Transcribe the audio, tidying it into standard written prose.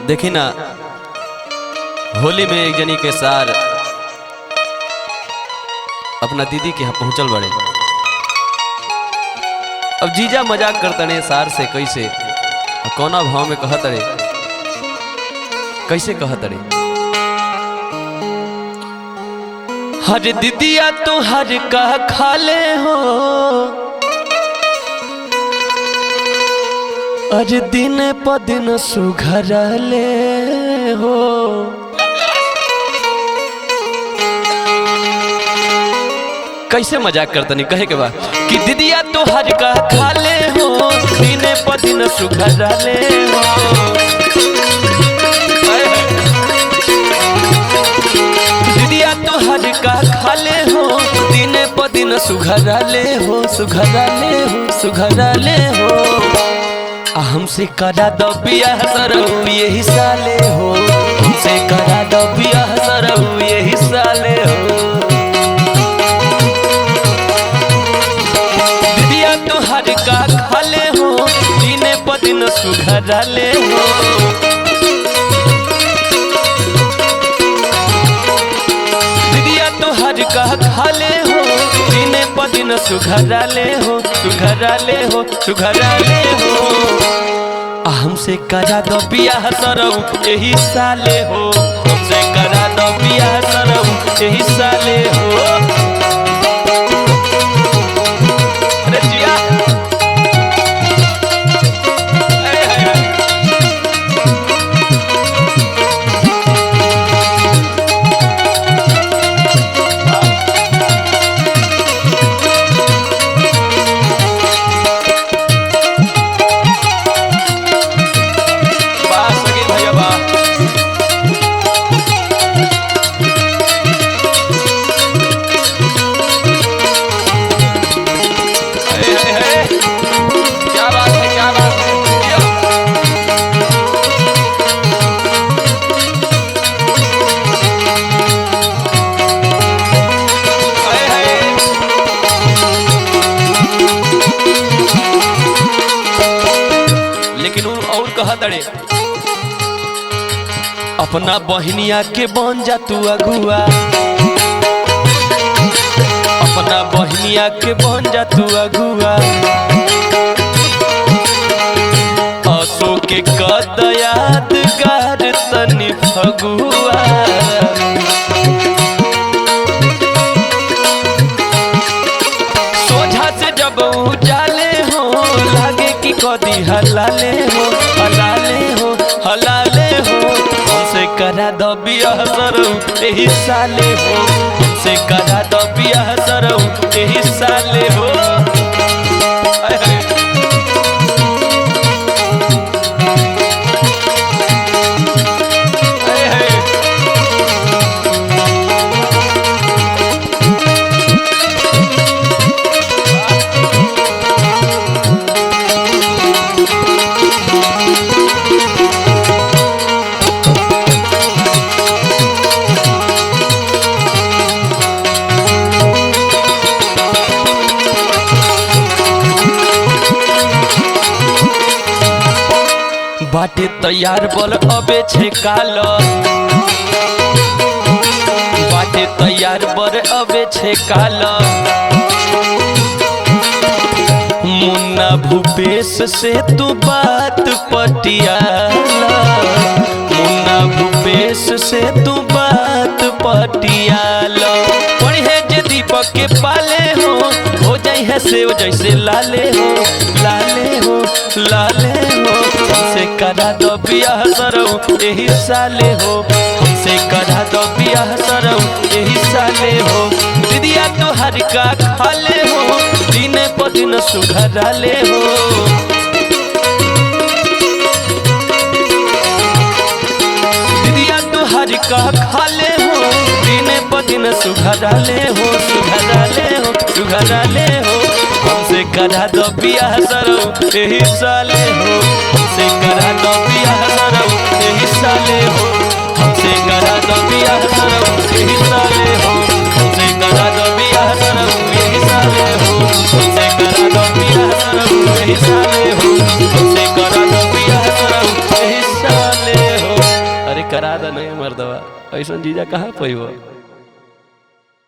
देखी ना, होली में एक जनी के सार अपना दीदी के यहाँ पहुंचल बड़े। अब जीजा मजाक करतने सार से कैसे कौना भाव में कहत रे, कैसे कहत रे। हर दीदिया तो हर का खाले हो, अरे दिन प दिन सुघरले हो। कैसे मजाक करतनी कहे के बा कि दीदिया तो हर का खाले हो, दिन प दिन सुघरले हो। दीदिया तो हर का खाले हो, दिन प दिन सुघरले हो, सुघरले हो, सुघरले हो। हमसे करा दो बियाह सरऊ यही साले हो, हमसे करा दो बियाह सरऊ यही साले हो। दीदिया तो हर का खाले हो, दिन प दिन सुघरले हो। दीदिया तो हर का खाले हो, दिन प दिन सुघरले हो, सुघरले हो, सुघरले हो। हमसे करा दो बियाह सरऊ यही साले हो, हमसे करा दो बियाह सरऊ यही साले हो। अरे जिया कहतड़े अपना बहनिया के बन जा तू अगुआ, अपना बहनिया के बन जा तू अगुआ। असो के कद यादगार तनी फगुआ। सोझा से जब उजाले हो, लागे कि कदी हलाले हो, हलाले हो, हलाले हो। हमसे करा दो बियाह सरऊ यही साले हो, हमसे करा दो बियाह सरऊ यही साले हो। बाटे तैयार बोल अबे छे काल, बाटे तैयार बोल अबे छे काल। मुन्ना भूपेश से तू बात पटियाला, मुन्ना भूपेश से तू बात पटियाला। पढ़े जे दीपक के पाले हो जाई है से जैसे लाले हो, लाले हो, लाले हो। हमसे करा दो बियाह सरऊ यही साले हो, हमसे करा दो बियाह सरऊ यही साले हो। दीदिया तो हर का खाले हो, दिन प दिन सुघरले हो। दीदिया तो हर का खाले हो, दिन प दिन सुघरले हो, सुघरले हो, सुघरले हो। हमसे करा दो बियाह सरऊ यही साले हो, हमसे करा दो बियाह सरऊ यही साले हो, हमसे करा दो बियाह सरऊ यही साले हो, हमसे करा दो बियाह सरऊ यही साले हो, हमसे करा दो बियाह सरऊ यही साले हो, हमसे करा दो बियाह सरऊ यही साले हो। करा दे नहीं मर्दवा, ऐसा जीजा कहाँ पैबो।